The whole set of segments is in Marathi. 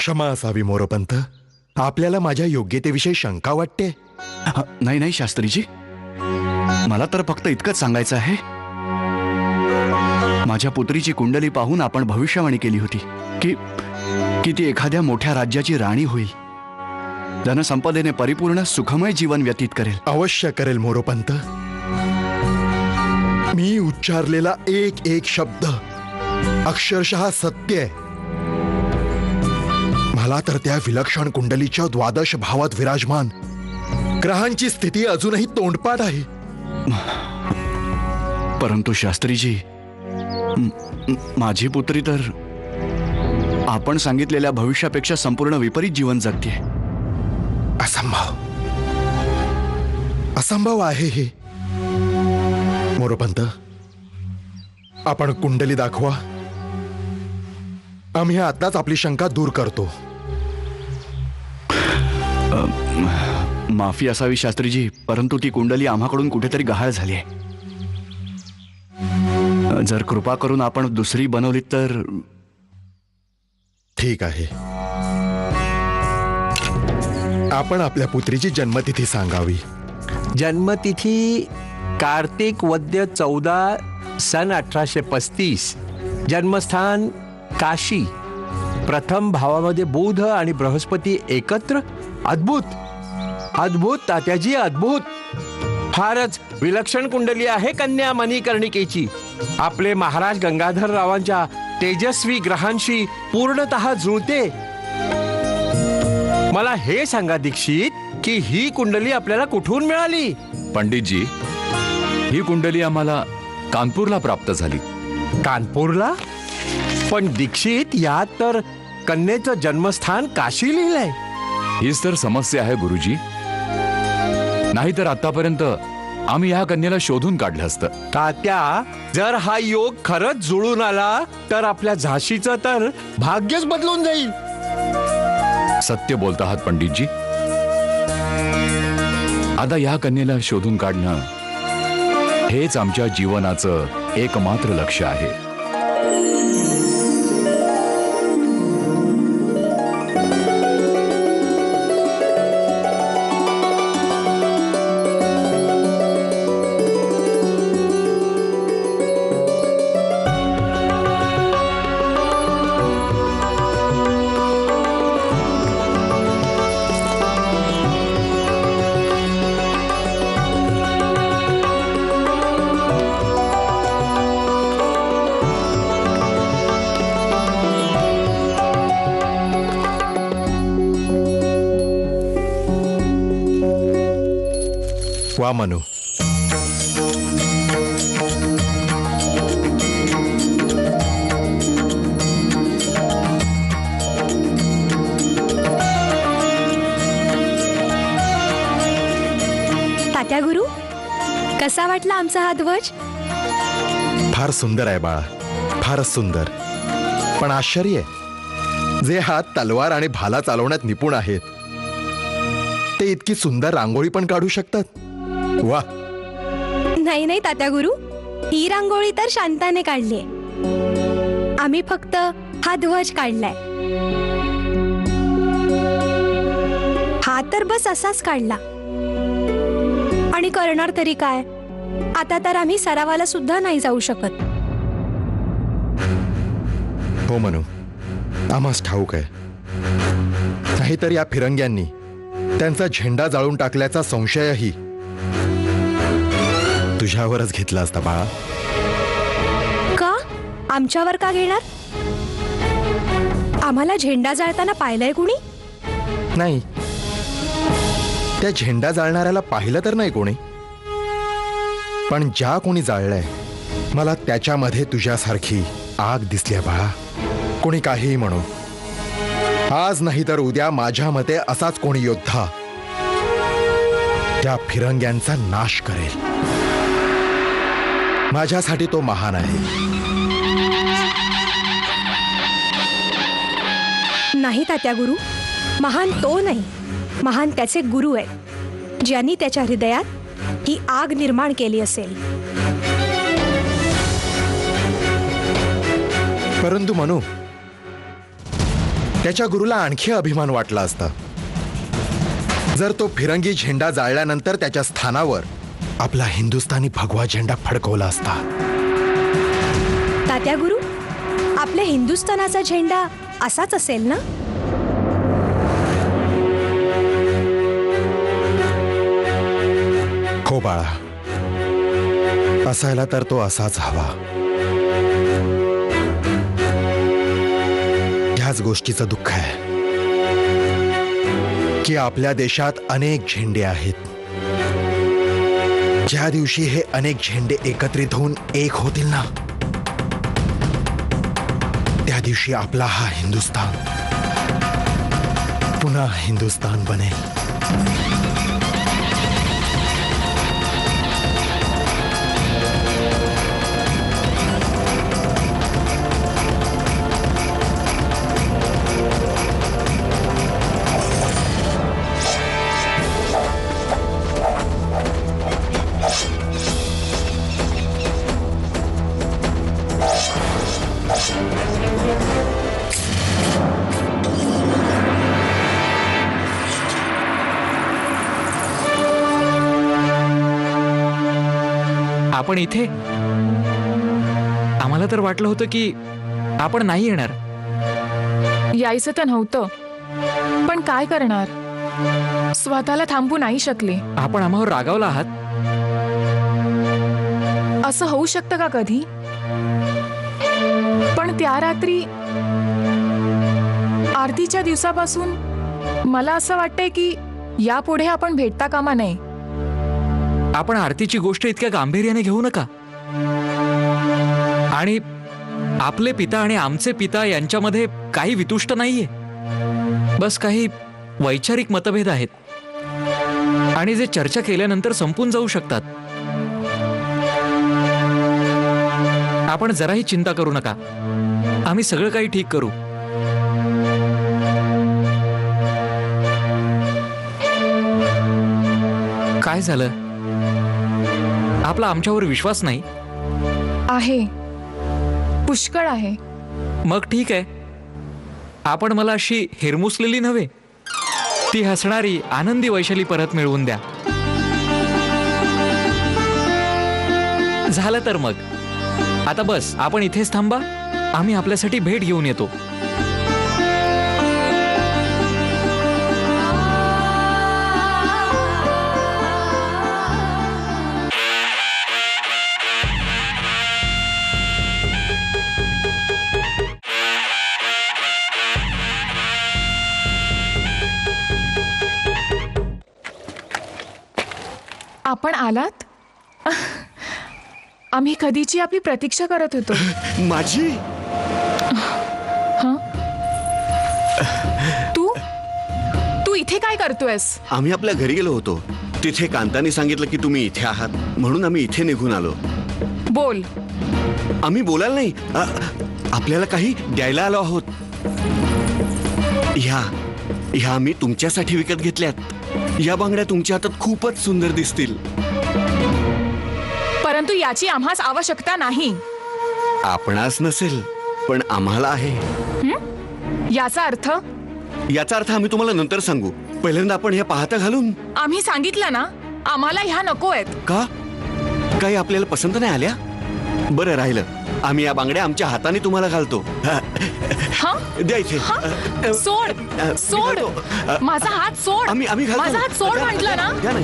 क्षमा असावी मोरोपंत. आपल्याला माझ्या योग्यतेविषयी शंका वाटते. नाही नाही शास्त्रीजी, मला तर फक्त इतकंच सांगायचं आहे. माझ्या पुत्रीची कुंडली पाहून आपण भविष्यवाणी केली होती की ती एखाद्या मोठ्या राज्याची राणी होईल, धनसंपदेने परिपूर्ण सुखमय जीवन व्यतीत करेल. अवश्य करेल मोरोपंत. मी उच्चारलेला एक एक शब्द अक्षरशः सत्य आहे. मला तर त्या विलक्षण कुंडलीच्या द्वादश भावात विराजमान ग्रहांची स्थिती अजूनही तोंडपाठ आहे. परंतु शास्त्रीजी, माझी पुत्री तर आपण सांगितलेल्या भविष्यापेक्षा संपूर्ण विपरीत जीवन जगते. असंभव असंभव आहे हे. मोरोपंत, आपण कुंडली दाखवा. आम्ही आताच आपली शंका दूर करतो. माफी असावी शास्त्रीजी, परंतु ती कुंडली आम्हाकडून कुठेतरी गहाळ झाली आहे. जर कृपा करून आपण दुसरी बनवली तर. ठीक आहे, आपण आपल्या पुत्रीची जन्मतिथी सांगावी. जन्मतिथी कार्तिक वद्य 14 सन 1835. जन्मस्थान काशी. प्रथम भावामध्ये बुध आणि बृहस्पती एकत्र. अद्भुत अद्भुत तात्याजी, अद्भुत. फारच विलक्षण कुंडली आहे कन्या मणिकर्णिकेची. आपले महाराज गंगाधररावांच्या तेजस्वी ग्रहांशी पूर्णतः जुळते. मला हे सांगा दीक्षित की ही कुंडली आपल्याला कुठून मिळाली? पंडितजी, ही कुंडली आम्हाला कानपूरला प्राप्त झाली. कानपूरला? पण दीक्षित, यात तर कन्येचं जन्मस्थान काशी लिहिलंय. हीच तर समस्या आहे गुरुजी. नाहीतर आतापर्यंत आम्ही या कन्येला शोधून काढलं असतं. तात्या, जर हा योग खरंच जुळून आला तर आपल्या झाशीचं तर भाग्यच बदलून जाईल. सत्य बोलत आहात पंडितजी. आता या कन्येला शोधून काढणं हेच आमच्या जीवनाचं एकमात्र लक्ष्य आहे. वा मनू, तात्या गुरु, कसा वाटला आमचा हा ध्वज? फार सुंदर आहे बाळा, फारच सुंदर. पण आश्चर्य आहे, जे हात तलवार आणि भाला चालवण्यात निपुण आहेत ते इतकी सुंदर रांगोळी पण काढू शकतात. वा. नाही नाही तात्या गुरु, ही रांगोळी तर शांताने काढली. आम्ही फक्त हा ध्वज काढलाय. हा तर बस असाच काढला. आणि करणार तरी काय? आता तर आम्ही सरावाला सुद्धा नाही जाऊ शकत. हो मनू, आम्हास ठाऊक आहे. नाहीतर या फिरंग्यांनी त्यांचा झेंडा जाळून टाकल्याचा संशयही तुझ्यावरच घेतला असता बाळा. का? आमच्यावर का घेणार? आम्हाला झेंडा जाळताना पाहिलंय कुणी? नाही, त्या झेंडा जाळणाऱ्याला पाहिलं तर नाही कोणी. पण ज्या कोणी जाळलंय, मला त्याच्यामध्ये तुझ्यासारखी आग दिसली बाळा. कोणी काहीही म्हणो, आज नाही तर उद्या माझ्या मते असाच कोणी योद्धा त्या फिरंग्यांचा नाश करेल. माझ्यासाठी तो महान आहे. नाही तात्या गुरु, महान तो नाही, महान त्याचे गुरु आहेत, ज्यांनी त्याच्या हृदयात ही आग निर्माण केली असेल. परंतु मनू, त्याच्या गुरुला आणखी अभिमान वाटला असता जर तो फिरंगी झेंडा जाळल्यानंतर त्याच्या स्थानावर आपला हिंदुस्थानी भगवा झेंडा फडकवला असता. तात्या गुरु, आपल्या हिंदुस्थानाचा झेंडा असाच असेल ना? हो बाळा, असायला तर तो असाच हवा. ह्याच गोष्टीचं दुःख आहे की आपल्या देशात अनेक झेंडे आहेत. ज्या दिवशी हे अनेक झेंडे एकत्रित होऊन एक होतील ना, त्या दिवशी आपला हा हिंदुस्तान पुन्हा हिंदुस्तान बनेल. आपण इथे? आम्हाला तर वाटलं होतं की आपण नाही येणार. यायचं तर नव्हतं, पण काय करणार, स्वतःला थांबू नाही शकले. आपण आम्हावर रागावला आहात? असं होऊ शकतं का कधी? पण त्या रात्री आरतीच्या दिवसापासून मला असं वाटतंय की यापुढे आपण भेटता कामा नये. आपण आरतीची गोष्ट इतक्या गांभीर्याने घेऊ नका. आणि आपले पिता आणि आमचे पिता यांच्यामध्ये काही वितुष्ट नाहीये. बस काही वैचारिक मतभेद आहेत आणि जे चर्चा केल्यानंतर संपून जाऊ शकतात. आपण जराही चिंता करू नका, आम्ही सगळं काही ठीक करू. काय झालं? आपला आमच्यावर विश्वास नाही? आहे, पुष्कळ आहे. मग ठीक आहे, आपण मला अशी हिरमुसलेली नव्हे, ती हसणारी आनंदी वैशाली परत मिळवून द्या. झालं तर मग आता बस, आपण इथेच थांबा. आम्ही आपल्यासाठी भेट घेऊन येतो. आपण आलात? आम्ही कधीची आपली प्रतीक्षा करत होतो. माझी तू तू इथे काय करतोयस? आम्ही आपल्या घरी गेलो होतो. तिथे कांताने सांगितलं की तुम्ही इथे आहात, म्हणून आम्ही इथे निघून आलो. बोल. आम्ही बोलायला नाही, आपल्याला काही द्यायला आलो आहोत. ह्या आम्ही तुमच्यासाठी विकत घेतल्यात. या बांगड्या तुमच्या हातात खूपच सुंदर दिसतील. परंतु याची आम्हास आवश्यकता नाही. आपणास नसेल, पण आम्हाला आहे. याचा अर्थ? याचा अर्थ आम्ही तुम्हाला नंतर सांगू. पहिल्यांदा आपण ह्या पाहता घालून. आम्ही सांगितलं ना, आम्हाला ह्या नको आहेत. का? काही आपल्याला पसंत नाही आल्या? बरं राहिलं, आम्ही या बांगड्या आमच्या हाताने तुम्हाला घालतो. द्या इथे. सोड, सोड माझा हात सोड. आम्ही घालतो. माझा हात सोड म्हटलं ना. द्या ना.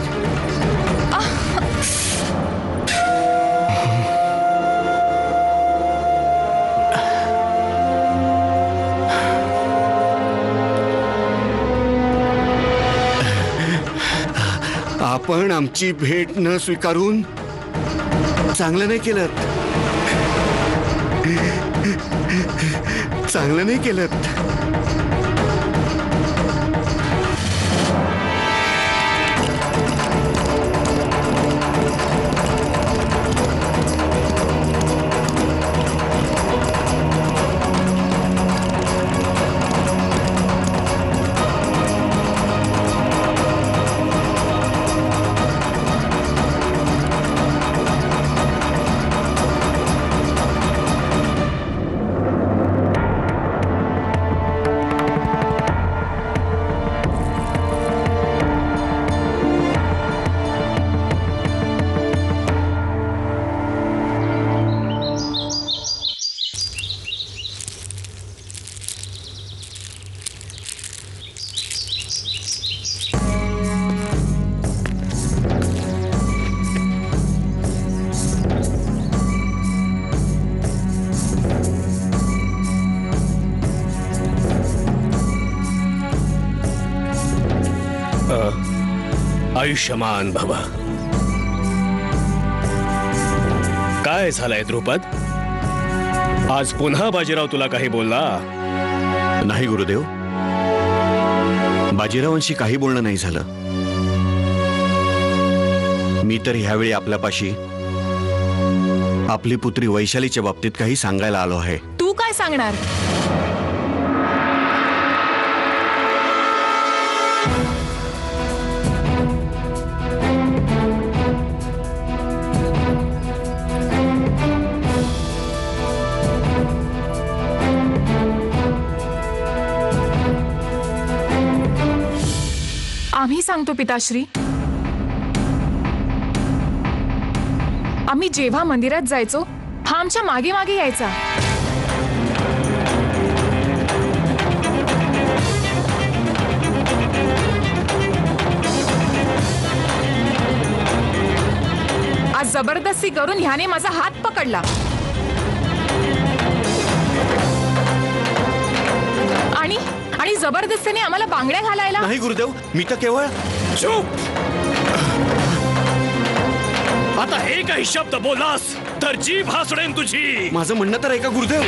आपण आमची भेट न स्वीकारून चांगलं नाही केलं. चांगलं नाही केलं. आयुष्यमान भव. काय झालंय द्रुपद? आज पुन्हा बाजीराव तुला काही बोलला? नाही गुरुदेव, बाजीरावांशी काही बोलणं नाही झालं. मी तर ह्यावेळी आपल्यापाशी आपली पुत्री वैशालीच्या बाबतीत काही सांगायला आलो आहे. तू काय सांगणार? आम्ही सांगतो पिताश्री. आम्ही जेव्हा मंदिरात जायचो हा आमच्या मागे मागे यायचा. आज जबरदस्ती करून ह्याने माझा हात पकडला आणि आणि जबरदस्तीने आम्हाला बांगड्या घालायला. नाही गुरुदेव, मी तर केवळ. चूप. आता एकही शब्द बोलास तर जीभ हासडेन तुझी. माझं म्हणणं तर ऐका गुरुदेव.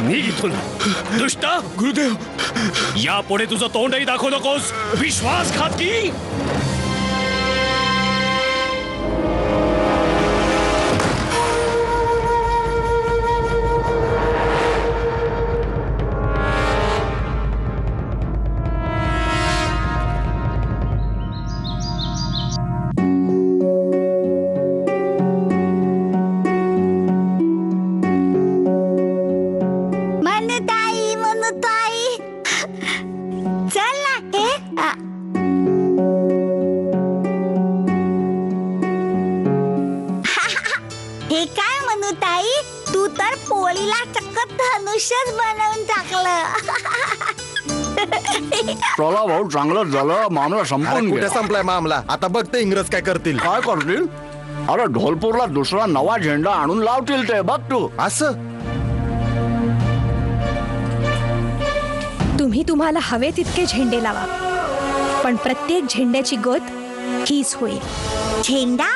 निघ इथून दुष्ट. गुरुदेव, यापुढे तुझं तोंडही दाखवू नकोस, विश्वासघातकी. हे काय मनुताई, तू तर पोळीला चक्क धनुष्यच बनवून टाकलं. चला भाऊ, चांगलं झालं. मामला अरे संपून कुठे गेला. संपलाय मामला? आता बघते इंग्रज काय करतील. काय करतील? अरे ढोलपूरला दुसरा नवा झेंडा आणून लावतील ते, बघ तू. असं तुम्ही तुम्हाला हवे तितके झेंडे लावा, पण प्रत्येक झेंड्याची गत हीच होईल. झेंडा?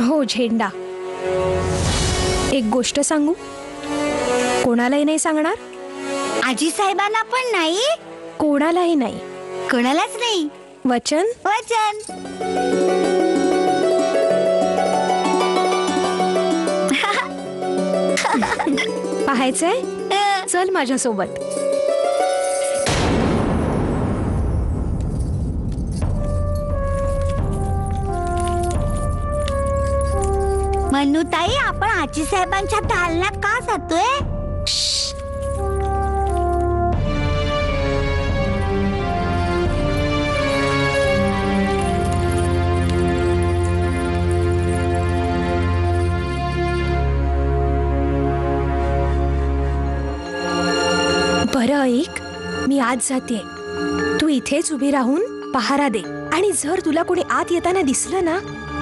हो, झेंडा. एक गोष्ट सांगू? कोणालाही नाही सांगणार. आजी साहेबांना पण नाही? कोणालाही नाही. कोणालाच नाही. वचन? वचन. पाहायचंय? चल माझ्यासोबत. मनुताई, आपण आजी साहेबांच्या दालनात का जातोय? बरं ऐक, मी आज जाते. तू इथेच उभी राहून पहारा दे, आणि जर तुला कोणी आत येताना दिसलं ना,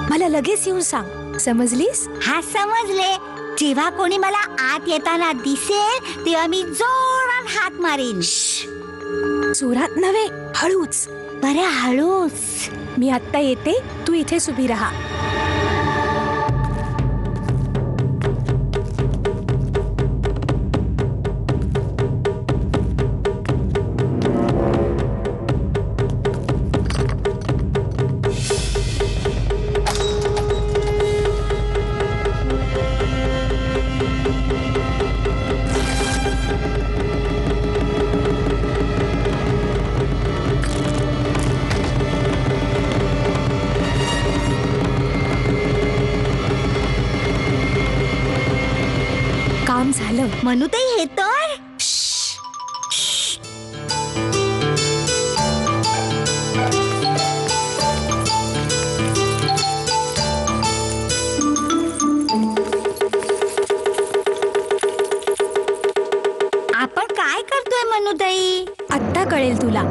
मला लगेच येऊन सांग. समजलीस? हा, समजले. जेव्हा कोणी मला आत येताना दिसेल तेव्हा मी जोरात हात मारीन. जोरात नव्हे, हळूच. बरं, हळूच. मी आत्ता येते, तू इथेच उभी राहा. काम झालं. मनुताई, हे तर आपण काय करतोय मनुताई? आत्ता कळेल तुला.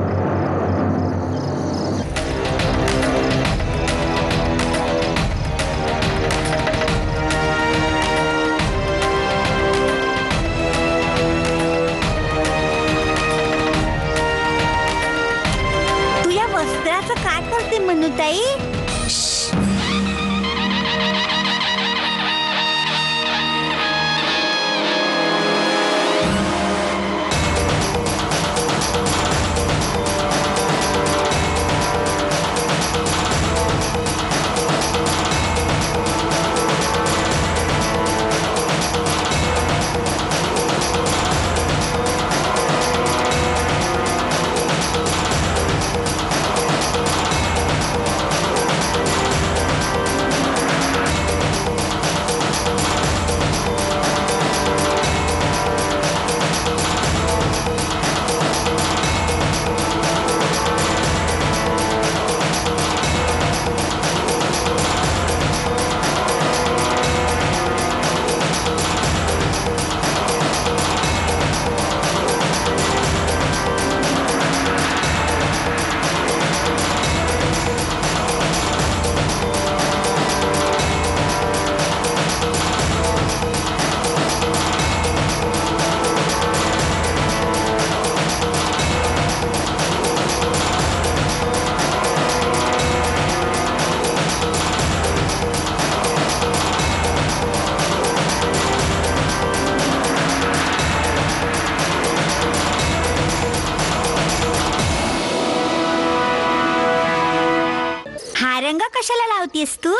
आहेस तू?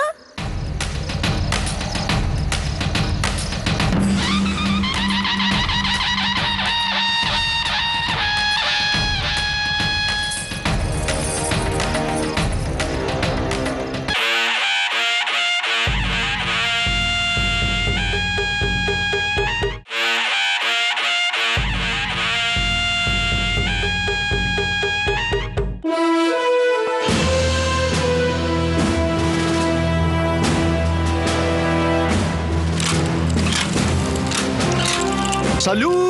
सल्यूट.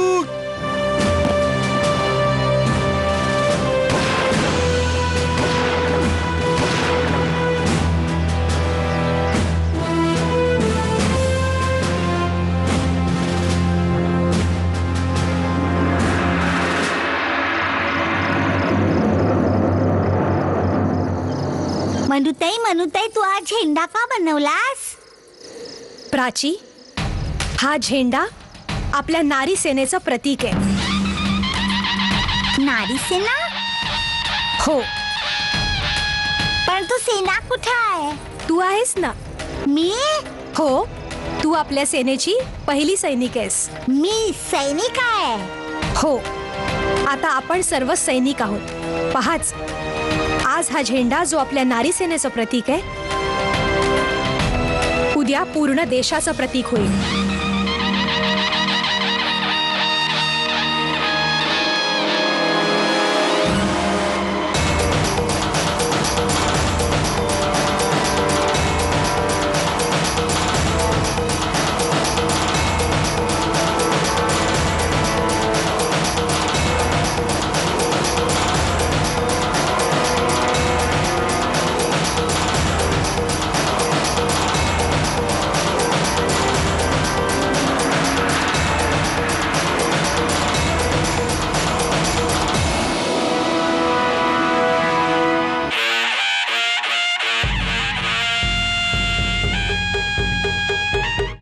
मनुताई तू हा झेंडा का बनवलास? प्राची, हा झेंडा आपल्या नारी सेनेचं प्रतीक आहे. नारी सेना? हो, पण तू सेना कुठे आहे? तू आहेस ना. मी? हो, तू आपल्या सेनेची पहिली सैनिक आहेस. मी सैनिक आहे? हो, आता आपण सर्व सैनिक आहोत. पहाच, आज हा झेंडा जो आपल्या नारी सेनेचं प्रतीक आहे, उद्या पूर्ण देशाचं प्रतीक होईल.